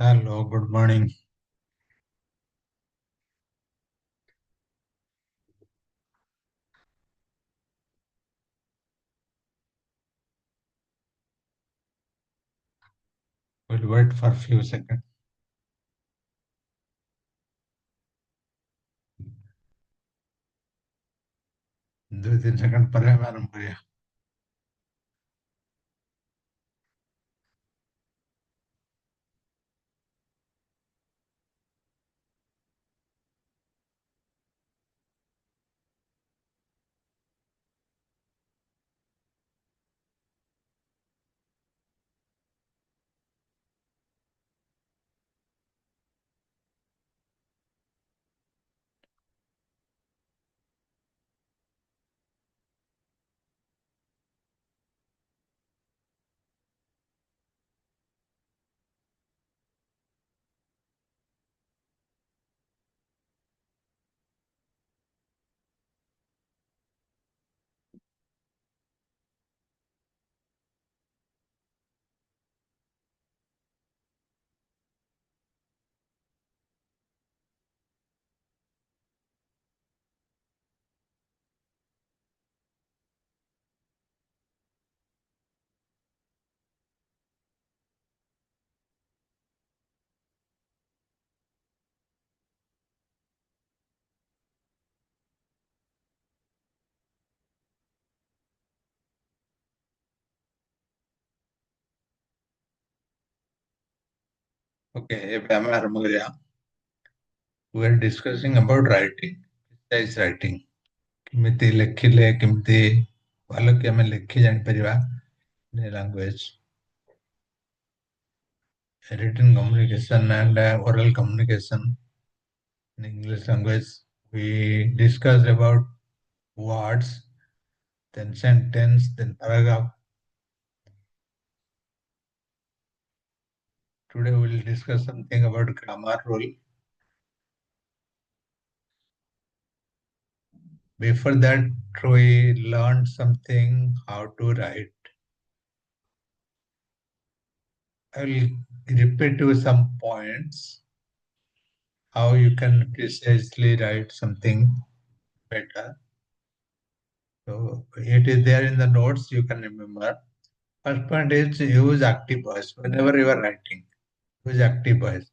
Hello, good morning. We'll wait for a few seconds. 2-3 second पर है madam भैया. Okay, madam भैया. We are discussing about writing. Precise writing. କେମିତି ଲେଖିଲେ କେମିତି ଭଲ କି ଆମେ ଲେଖି ଜାଣିପାରିବା language. Written communication and oral communication in English language. We discussed about words, then sentence, then paragraph. Today we will discuss something about grammar rule. Before that, we learned something how to write. I will repeat you some points how you can precisely write something better. So it is there in the notes, you can remember. First point is use active voice. Whenever you are writing, use active voice.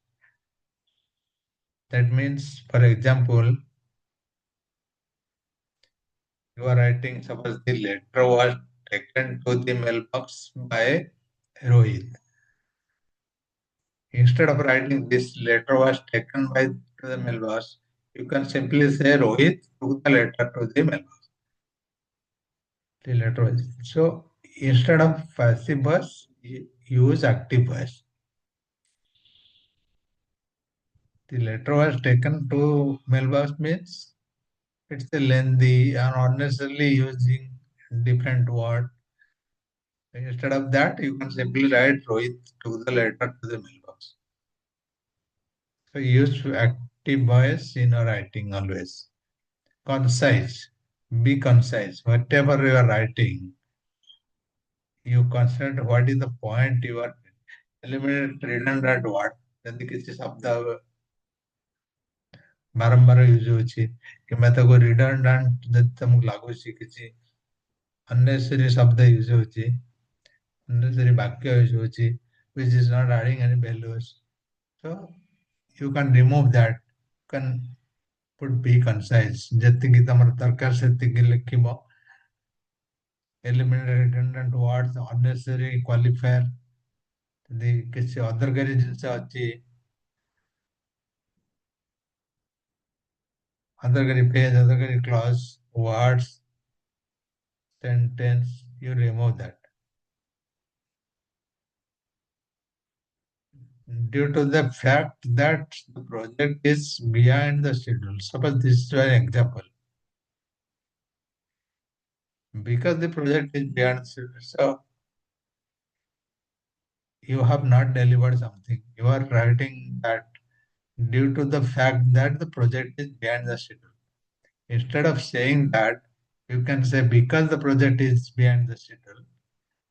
That means, for example, you are writing, suppose the letter was taken to the mailbox by Rohit. Instead of writing this letter was taken by to the mailbox, you can simply say Rohit took the letter to the mailbox. The letter was so instead of passive voice, use active voice. The letter was taken to mailbox means it's a lengthy and unnecessarily using different word. Instead of that, you can simply write Rohit took the letter to the mailbox. So use active voice in your writing always. Concise. Be concise. Whatever you are writing, you consider what is the point you are eliminate redundant word. ଯେମିତି କିଛି ଶବ୍ଦ ବାରମ୍ବାର use ହଉଛି କିମ୍ବା ତାକୁ redundant ଯଦି ତମକୁ ଲାଗୁଛି କିଛି unnecessary ଶବ୍ଦ ୟୁଜ ହଉଛି unnecessary ବାକ୍ୟ ୟୁଜ ହଉଛି which is not adding any values. So you can remove that. You can put be concise. ଯେତିକି ତମର ଦରକାର ସେତିକି ଲେଖିବ. Eliminate redundant words, unnecessary qualifier. ଯଦି କିଛି ଅଦରକାରୀ ଜିନିଷ ଅଛି ଅଦରକାରୀ phrase, ଅଦରକାରୀ clause, words, sentence, you remove that. Due to the fact that the project is behind the schedule. Suppose this is an example. Because the project is behind the schedule, so you have not delivered something. You are writing that due to the fact that the project is behind the schedule. Instead of saying that, you can say because the project is behind the schedule,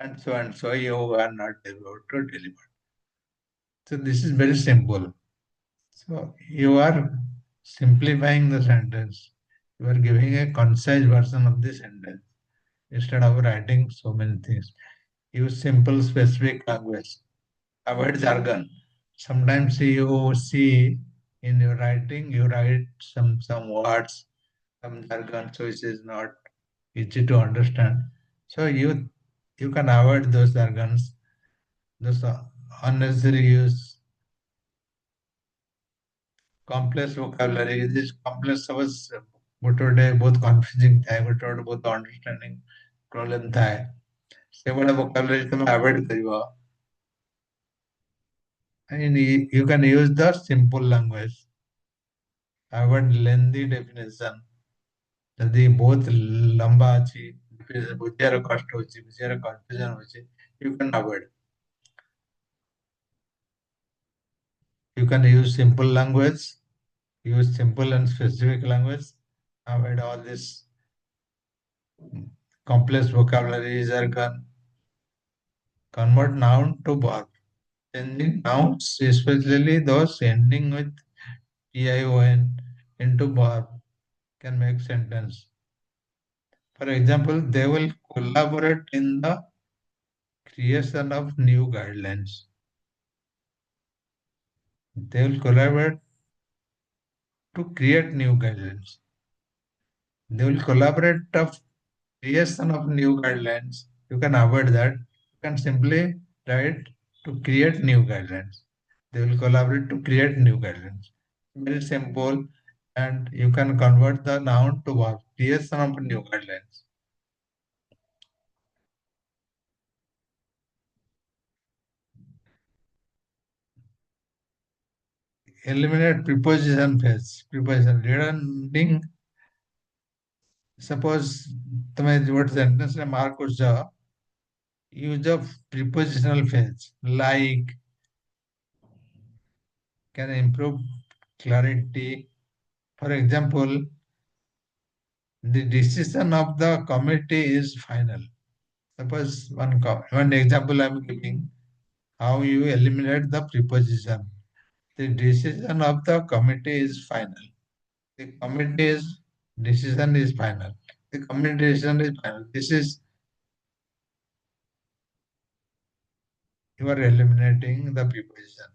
and so you are not able to deliver. So this is very simple. So you are simplifying the sentence. You are giving a concise version of the sentence instead of writing so many things. Use simple, specific language. Avoid jargon. Sometimes you see in your writing, you write some words, some jargon, so it is not easy to understand. So you can avoid those jargons, those unnecessary use, complex vocabulary. This complex શબ્દ ଗୋଟେ ବହୁତ confusing ଥାଏ, ଗୋଟେ ବହୁତ understanding problem ଥାଏ। ସେଭଳିଆ vocabulary ତମେ avoid କରିବ। And you can use the simple language. Avoid lengthy definition। ଯଦି ବହୁତ ଲମ୍ବା ଅଛି, ବୁଝିବାର କଷ୍ଟ ହଉଛି, ବୁଝିବାର confusion ହଉଛି, you can avoid। You can use simple language, use simple and specific language, avoid all this complex vocabulary, jargon, convert noun to verb. Changing nouns, especially those ending with tion into verb, can make sentence. For example, they will collaborate in the creation of new guidelines. They will collaborate to create new guidelines. They will collaborate of creation of new guidelines. You can avoid that. You can simply write to create new guidelines. They will collaborate to create new guidelines. Very simple, and you can convert the noun to verb. Creation of new guidelines. Eliminate preposition phase. Preposition. Redundant. Suppose તમે what sentence ને mark કરજો, use of prepositional phrase like can improve clarity. For example, the decision of the committee is final. Suppose one example I'm giving how you eliminate the preposition. The decision of the committee is final. The committee's decision is final. The committee decision is final. This is you are eliminating the preposition.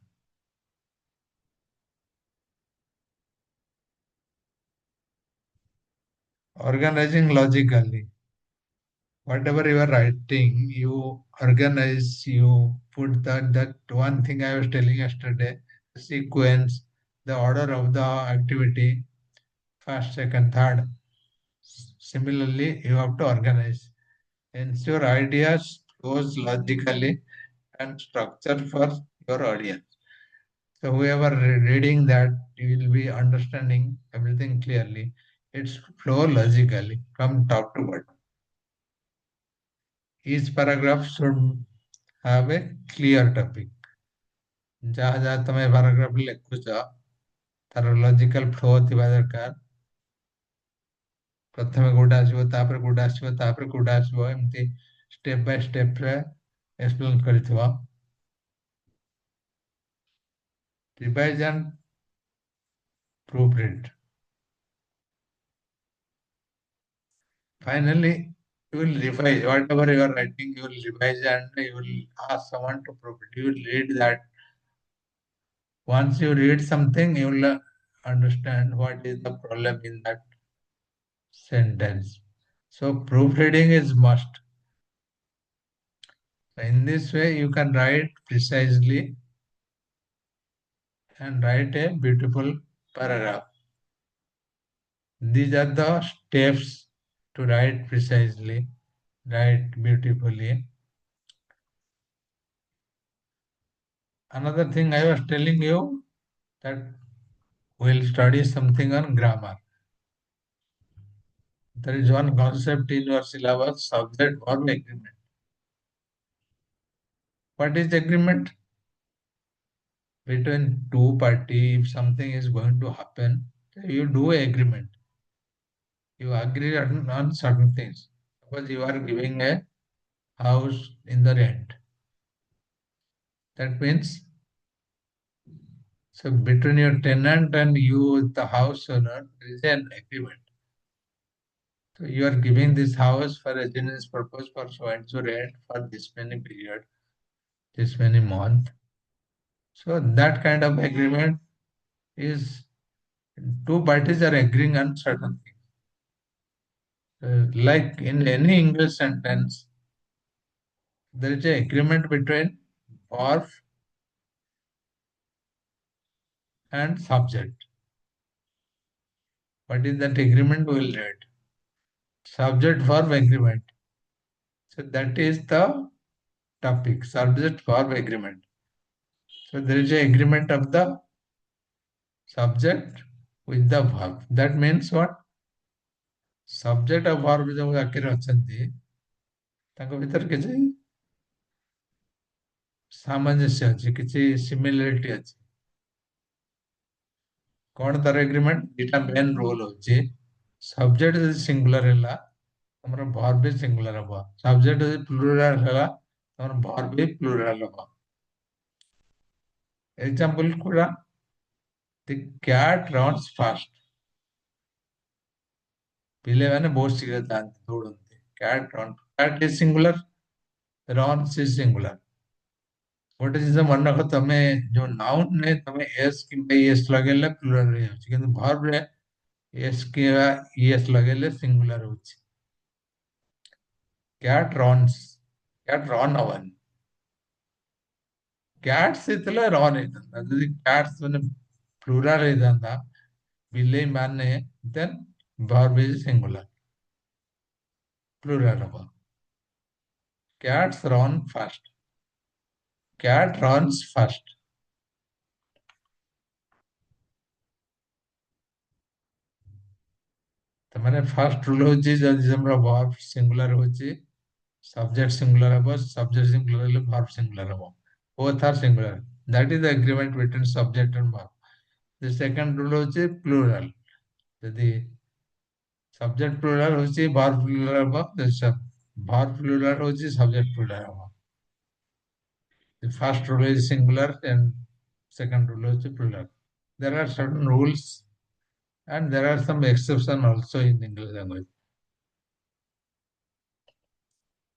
Organizing logically. Whatever you are writing, you organize, you put that one thing I was telling yesterday, the sequence, the order of the activity, first, second, third. Similarly, you have to organize. Ensure ideas flows logically and structure for your audience. So whoever reading that, you will be understanding everything clearly. It's flow logically from top to bottom. Each paragraph should have a clear topic. ଯାହା ଯାହା ତମେ paragraph ଲେଖୁଛ ତାର logical flow ଥିବା ଦରକାର। ପ୍ରଥମେ କୋଉଟା ଆସିବ, ତାପରେ କୋଉଟା ଆସିବ, ତାପରେ କୋଉଟା ଆସିବ, ଏମିତି step by step ରେ explain କରିଥିବ। Revise and proofread. Finally, you will revise whatever you are writing, you will revise and you will ask someone to proofread. You will read that. Once you read something, you will understand what is the problem in that sentence. So proofreading is must. In this way, you can write precisely and write a beautiful paragraph. These are the steps to write precisely, write beautifully. Another thing I was telling you that we'll study something on grammar. There is one concept in your syllabus, subject verb agreement. What is agreement? Between two parties, if something is going to happen, you do agreement. You agree on certain things. Suppose you are giving a house in the rent. That means So between your tenant and you, the house owner, there is an agreement. So you are giving this house for a business purpose for so and so rent for this many period, this many month. So that kind of agreement is two parties are agreeing on certain things. Like in any English sentence, there is an agreement between verb and subject. What is that agreement? We will read. Subject verb agreement. So that is the topic. Subject verb agreement. So there is an agreement of the subject with the verb. That means what? Subject ଆଉ verb ଯୋଉ ଆଖିରେ ଅଛନ୍ତି ତାଙ୍କ ଭିତରେ କିଛି ସାମଞ୍ଜସ୍ୟ ଅଛି, କିଛି ସିମିଲାରିଟି ଅଛି। କଣ ତାର ଏଗ୍ରିମେଣ୍ଟ? ଦିଟା ମେନ୍ ରୋଲ ହଉଛି। ସବଜେକ୍ଟ ଯଦି ସିଙ୍ଗୁଲାର ହେଲା ତମର ଭର୍ବ ବି ସିଙ୍ଗୁଲାର ହବ। ସବଜେକ୍ଟ ଯଦି ପ୍ଲୁରାଲ ହେଲା ତମର ଭର୍ବ ବି ପ୍ଲୁରାଲ ହବ। ଏକ୍ସାମ୍ପଲ କୋଉଟା? The cat runs fast. ପିଲାମାନେ ବହୁତ ଶୀଘ୍ର ଯାଆନ୍ତି, ଦୌଡନ୍ତି। Cat run, cat is singular, runs is singular. ଗୋଟେ ଜିନିଷ ମନେ ରଖ, ତମେ ଯୋଉ ନାଉନ ରେ ତମେ ଏସ୍ କିମ୍ବା ଇଏସ୍ ଲଗେଇଲେ ପ୍ଲୁରାଲ ହେଇଯାଉଛି, କିନ୍ତୁ ଭର୍ବ ରେ ଏସ୍ କିମ୍ବା ଇଏସ୍ ଲଗେଇଲେ ସିଙ୍ଗୁଲାର ହଉଛି। କ୍ୟାଟ୍ ରନ୍ସ, କ୍ୟାଟ୍ ରନ୍ ହବନି। କ୍ୟାଟ୍ସ ହେଇଥିଲେ ରନ୍ ହେଇଥାନ୍ତା। ଯଦି କ୍ୟାଟ୍ସ ମାନେ ପ୍ଲୁରାଲ ହେଇଥାନ୍ତା, ବିଲେଇ ମାନେ, then verb is singular, plural ହବ। Cats run fast, cat runs fast. ତାମାନେ ଫାଷ୍ଟ ରୁଲ ହଉଛି ଯଦି ତମର ଭର୍ବ ସିଙ୍ଗୁଲାର ହଉଛି ସବଜେକ୍ଟ ସିଙ୍ଗୁଲାର ହବ, ସବଜେକ୍ଟ ସିଙ୍ଗୁଲାର ହେଲେ ଭର୍ବ ସିଙ୍ଗୁଲାର ହବ। Both are singular. That is the agreement between subject and verb. The second rule ହଉଛି ପ୍ଲୁରାଲ। ଯଦି ସବଜେକ୍ଟ ପ୍ଲୁରାଲ ହଉଛି ଭର୍ବ ପ୍ଲୁରାଲ ହବ, ଭର୍ବ ପ୍ଲୁରାଲ ହଉଛି ସବଜେକ୍ଟ ପ୍ଲୁରାଲ ହବ। The first rule is singular and second rule is plural. There are certain rules and there are some exceptions also in English language.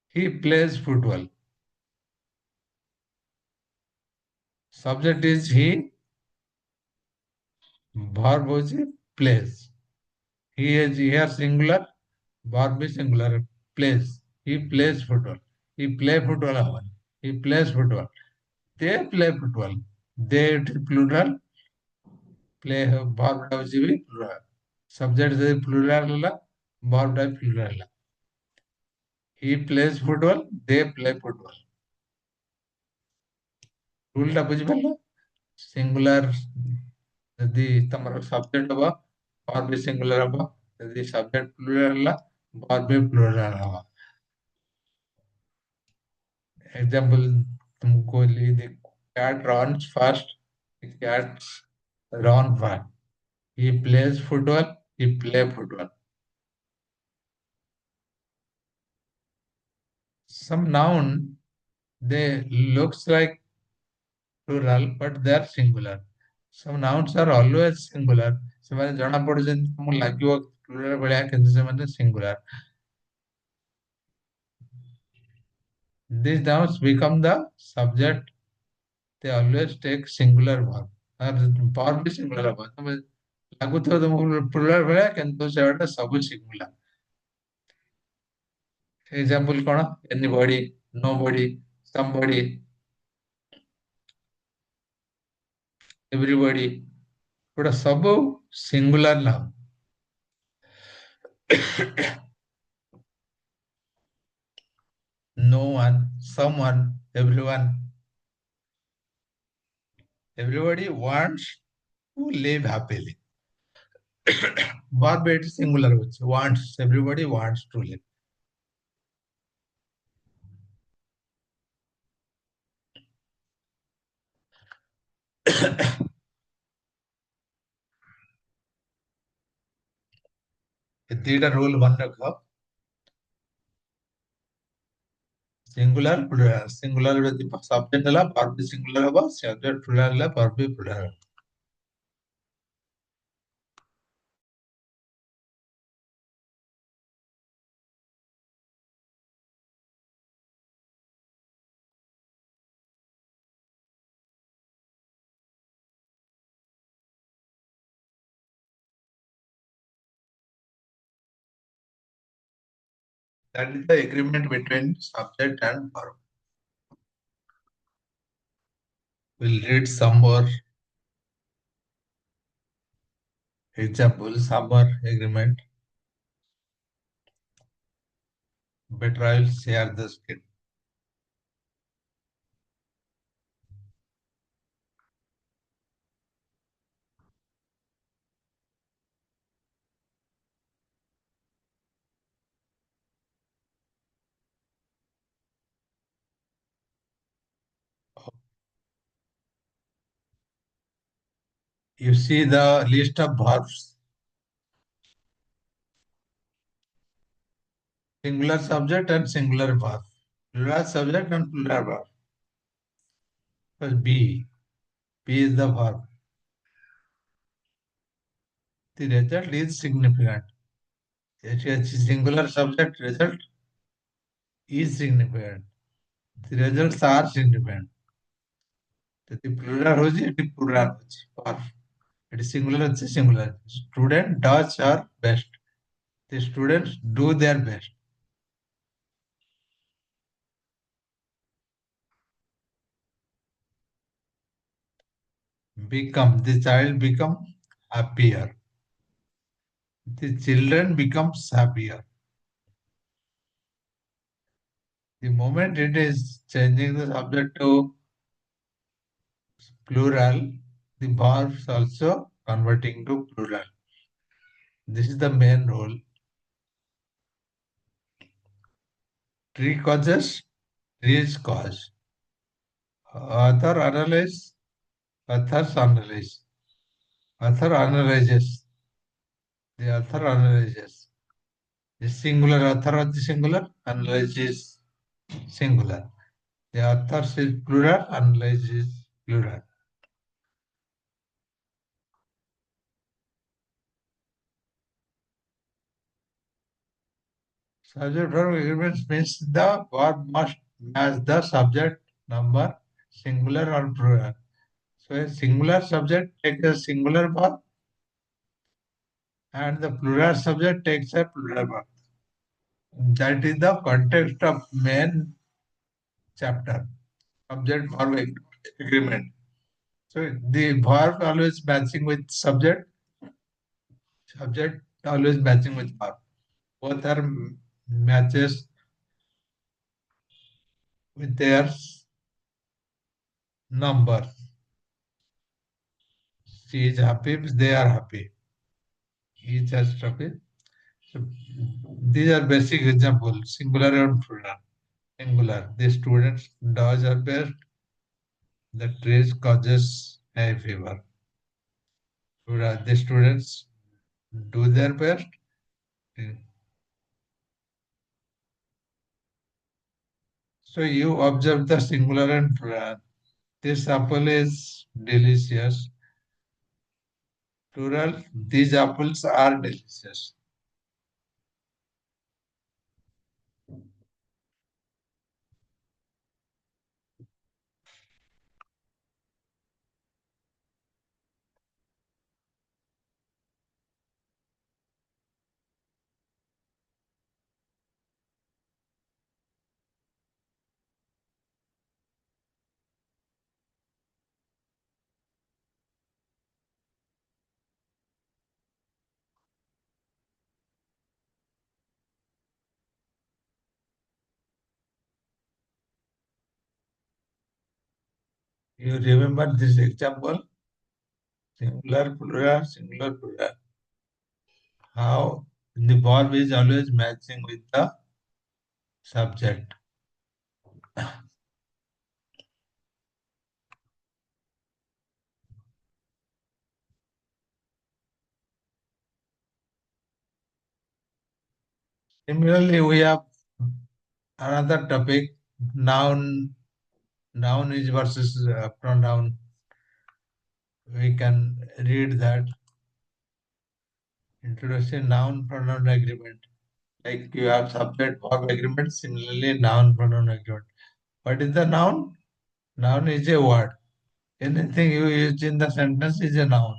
He plays football. Subject is he, verb is plays. He is here singular, verb is singular, plays. He plays football. He play football. He plays football. They play football. They it is plural, play verb ଟା ହଉଛି ବି plural. Subject ଯଦି plural ହେଲା, verb ଟା plural ହେଲା। He plays football, they play football. Rule ଟା ବୁଝିପାରିଲ? Singular ଯଦି ତମର ସବଜେକ୍ଟ ହବ, verb ବି ସିଙ୍ଗୁଲାର ହବ। ଯଦି ସବଜେକ୍ଟ ପ୍ଲୁରାଲ ହେଲା, verb ବି ପ୍ଲୁରାଲ ହବ। एग्जाम्पल तुमको ले दे, cat runs fast, cats run fast. He plays football, he play football. Some noun, they looks like plural but they are singular. Some nouns are always singular. ସେମାନେ ଜଣା ପଡୁଛନ୍ତି, ତମକୁ ଲାଗିବ plural ଭଳିଆ, କିନ୍ତୁ ସେମାନେ singular. These nouns become the subject. They always take singular verb. Verb B singular ହବ। ତମେ ଲାଗୁଥିବ ତମକୁ plural ଭଳିଆ, କିନ୍ତୁ ସେଟା ସବୁ singular. Example କଣ? Anybody, nobody, somebody, everybody. ଏଗୁଡ଼ା ସବୁ singular noun. No one, someone, everyone. Everybody wants to live happily. Verb it singular হচ্ছে, wants. Everybody wants to live. ଏ ଦିଟା ରୁଲ ମନେ ରଖ। Singular pleural. ସିଙ୍ଗୁଲାର ଯଦି ସବଜେକ୍ଟ ହେଲା, verb ବି singular ହବ, ସବଜେକ୍ଟ ପ୍ଲୁରାଲ ହେଲା, verb ବି ପ୍ଲୁରାଲ ହବ। That is the agreement between subject and verb. We'll read some more examples, some more agreement. Better I will share the screen. You see the list of verbs. Singular subject and singular verb. Plural subject and plural verb. First B. B is the verb. The result is significant. It is singular subject result is significant. The results are significant. ଯଦି plural ହଉଛି ଏଠି plural ଅଛି verb. ଏଠି singular ଅଛି singular. Student does her best. The students do their best. Become. The child become happier. The children becomes happier. The moment it is changing the subject to plural, the verbs also converting to plural. This is the main role. Tree causes, trees cause. Author analyze, authors analyze. Author analyzes. The author analyzes. The singular author of the singular analyzes singular. The author is plural, analyzes plural. Subject verb agreements means the verb must match the subject number, singular or plural. So a singular subject takes a singular verb and the plural subject takes a plural verb. That is the context of main chapter, subject verb agreement. So the verb always matching with subject, subject always matching with verb. Both are matches with their number. She is happy, they are happy. He is just happy. So these are basic examples, singular and plural. Singular. The students does their best. The trees causes hay fever. Plural. The students do their best. So you observe the singular and plural. This apple is delicious. Plural. These apples are delicious. You remember this example? Singular, plural, singular, plural. How the verb is always matching with the subject. Similarly, we have another topic, noun. Noun is versus pronoun. We can read that introduction noun pronoun agreement. Like you have subject verb agreement, similarly noun pronoun agreement. What is the noun? Noun is a word. Anything you use in the sentence is a noun.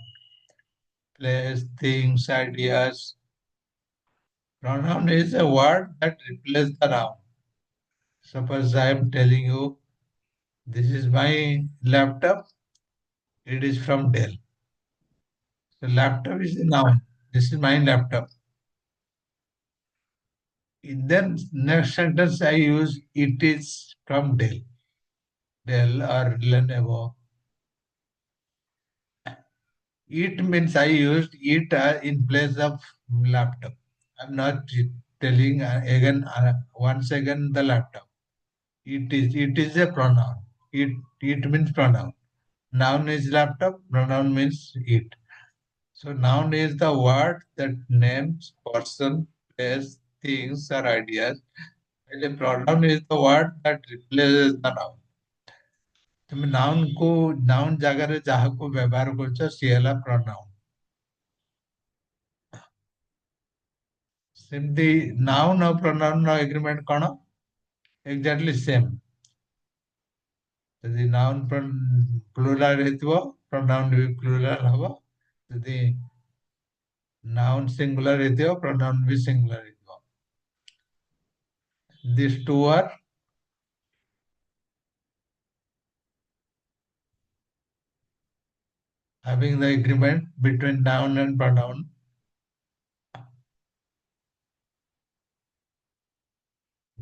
Place, things, ideas, Pronoun is a word that replaces the noun. Suppose I am telling you, this is my laptop, it is from Dell. So laptop is a noun. This is my laptop. In then next sentence I use it is from Dell. Dell or Lenovo. It means I used it in place of laptop. I'm not telling again once again the laptop. It is a pronoun. It means pronoun. Noun is laptop. Pronoun means it. So noun is the word that names person, place, things or ideas. And a pronoun is the word that replaces the noun. তুমি noun को noun ଜାଗାରେ ଯାହାକୁ ବ୍ୟବହାର କରୁଛ ସିଏ ହେଲା pronoun. ସେମିତି noun ଆଉ pronoun ର agreement କଣ? Exactly same. ଯଦି noun plural ହେଇଥିବ pronoun ବି plural ହବ. ଯଦି noun singular ହେଇଥିବ pronoun ବି singular ହେଇଥିବ. These two are having the agreement between noun and pronoun.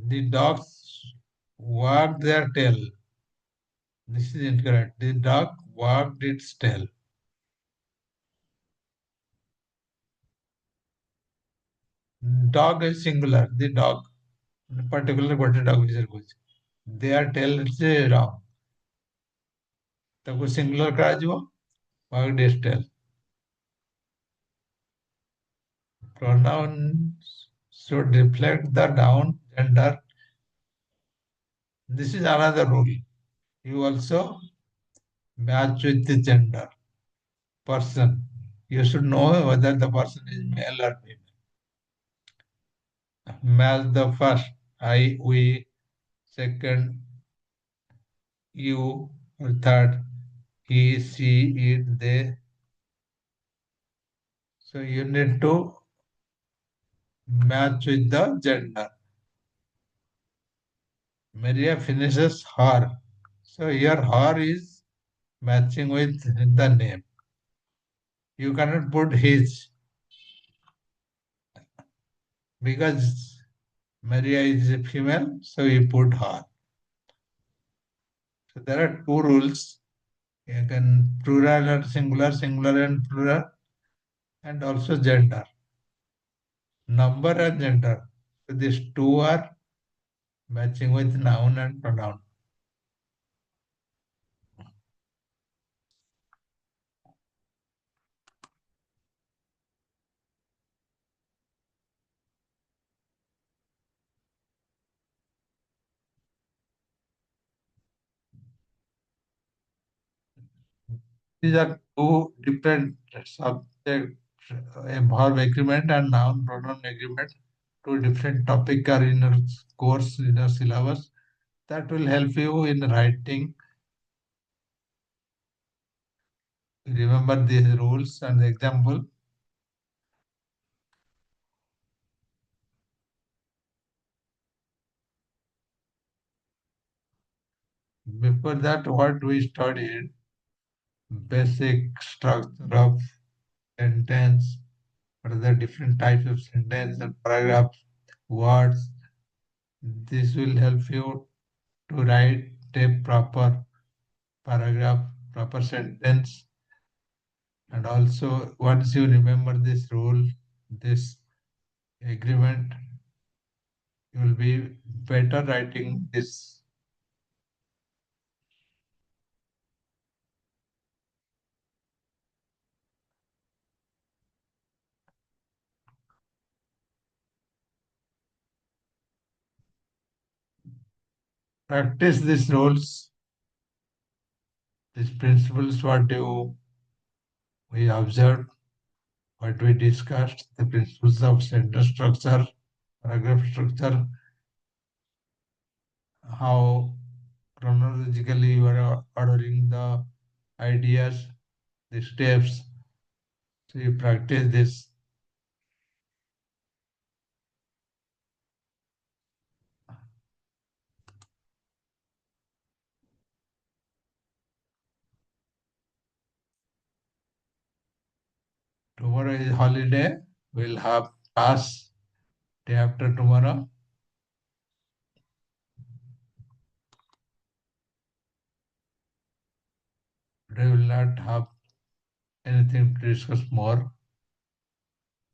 The dogs wagged their tail. This is incorrect. The dog wagged its tail. Dog is singular. The dog, particular ଗୋଟେ dog ବିଷୟରେ କହୁଛି. Their tail is wrong. ତାକୁ singular କରାଯିବ. Wagged its tail. Pronouns should reflect the noun gender. This is another rule. You also match with the gender person. You should know whether the person is male or female. Match the first I, we, second you, or third he, she, it, they. So you need to match with the gender. Maria finishes her. So here her is matching with the name. You cannot put his because Maria is a female, so you put her. So there are two rules. You can plural and singular, singular and plural, and also gender. Number and gender. So these two are matching with noun and pronoun. These are two different subject, a verb agreement and noun pronoun agreement. Two different topic are in your course, in your syllabus. That will help you in writing. Remember these rules and the example. Before that, what we studied, basic structure of sentence, what are the different types of sentence and paragraphs, words. This will help you to write a proper paragraph, proper sentence. And also, once you remember this rule, this agreement, you will be better writing this. Practice these rules, these principles, we observed, what we discussed, the principles of sentence structure, paragraph structure, how chronologically you are ordering the ideas, the steps. So you practice this. Tomorrow is holiday. We'll have class day after tomorrow. Today will not have anything to discuss more.